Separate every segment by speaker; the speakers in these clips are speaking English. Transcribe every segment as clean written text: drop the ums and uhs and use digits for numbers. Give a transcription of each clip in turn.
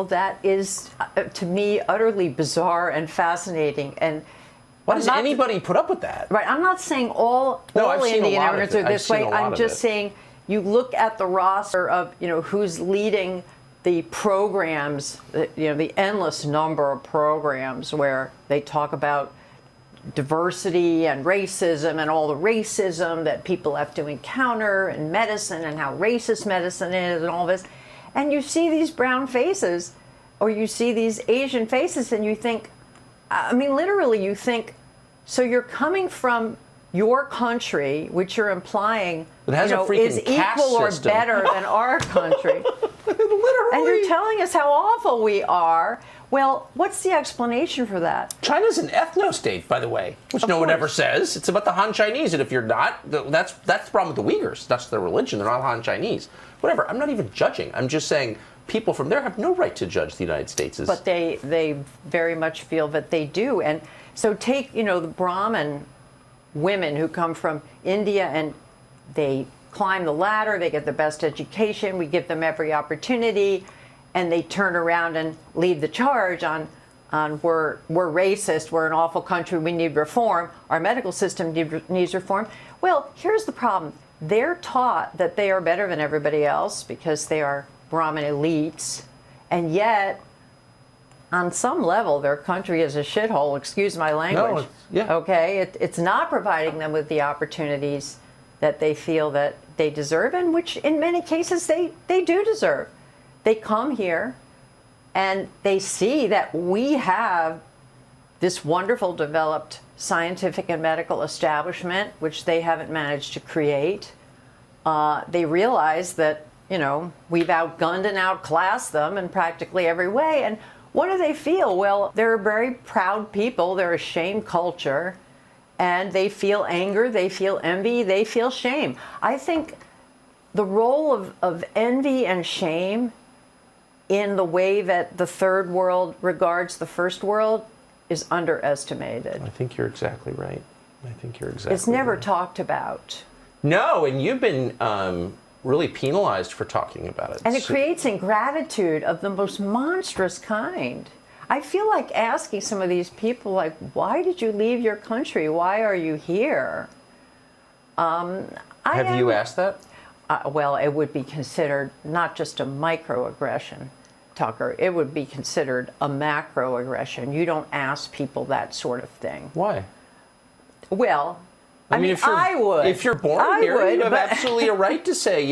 Speaker 1: That is, to me, utterly bizarre and fascinating. And
Speaker 2: why does anybody put up with that?
Speaker 1: Right. I'm not saying all Indian immigrants are this way. I'm just saying you look at the roster of, who's leading the programs, the endless number of programs where they talk about diversity and racism and all the racism that people have to encounter in medicine and how racist medicine is and all this. And you see these brown faces or you see these Asian faces and you think, literally you think, so you're coming from your country, which you're implying is equal or better than our country.
Speaker 2: Literally.
Speaker 1: And you're telling us how awful we are. Well, what's the explanation for that?
Speaker 2: China's an ethno-state, by the way, which no one ever says. It's about the Han Chinese, and if you're not, that's the problem with the Uyghurs. That's their religion. They're not Han Chinese. Whatever. I'm not even judging. I'm just saying people from there have no right to judge the United States.
Speaker 1: But they very much feel that they do. And so take, the Brahmin women who come from India and they climb the ladder, they get the best education, we give them every opportunity, and they turn around and lead the charge on we're racist, we're an awful country, we need reform, our medical system needs reform. Well, here's the problem. They're taught that they are better than everybody else because they are Brahmin elites, and yet on some level their country is a shithole, excuse my language. Okay, it's not providing them with the opportunities that they feel that they deserve, and which in many cases they do deserve. They come here and they see that we have this wonderful developed scientific and medical establishment, which they haven't managed to create. They realize that, we've outgunned and outclassed them in practically every way. And what do they feel? Well, they're very proud people. They're a shame culture. And they feel anger, they feel envy, they feel shame. I think the role of envy and shame in the way that the third world regards the first world is underestimated.
Speaker 2: I think you're exactly right.
Speaker 1: It's never talked about.
Speaker 2: No, and you've been really penalized for talking about it.
Speaker 1: And it creates ingratitude of the most monstrous kind. I feel like asking some of these people, like, why did you leave your country? Why are you here?
Speaker 2: Have you asked that?
Speaker 1: Well, it would be considered not just a microaggression, Tucker. It would be considered a macroaggression. You don't ask people that sort of thing.
Speaker 2: Why?
Speaker 1: Well, I would.
Speaker 2: If you're born here, you have absolutely a right to say,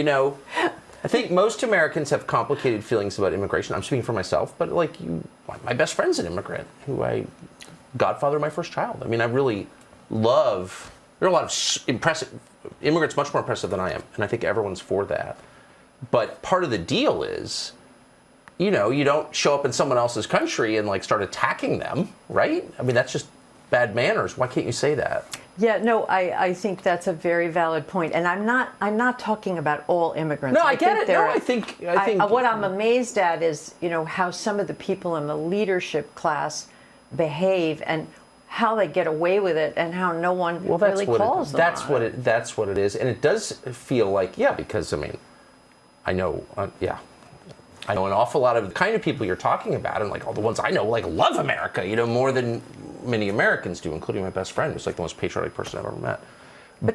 Speaker 2: I think most Americans have complicated feelings about immigration. I'm speaking for myself, but my best friend's an immigrant godfather of my first child. I really love, there are a lot of impressive immigrants, much more impressive than I am, and I think everyone's for that. But part of the deal is, you don't show up in someone else's country and start attacking them, right? That's just bad manners. Why can't you say that?
Speaker 1: Yeah, no, I think that's a very valid point, and I'm not talking about all immigrants.
Speaker 2: No, I get it. No, I think
Speaker 1: what I'm amazed at is how some of the people in the leadership class behave and how they get away with it and how no one really calls them.
Speaker 2: That's what it is, and it does feel like because I know I know an awful lot of the kind of people you're talking about, and all the ones I know love America, more than many Americans do, including my best friend, who's the most patriotic person I've ever met.
Speaker 1: But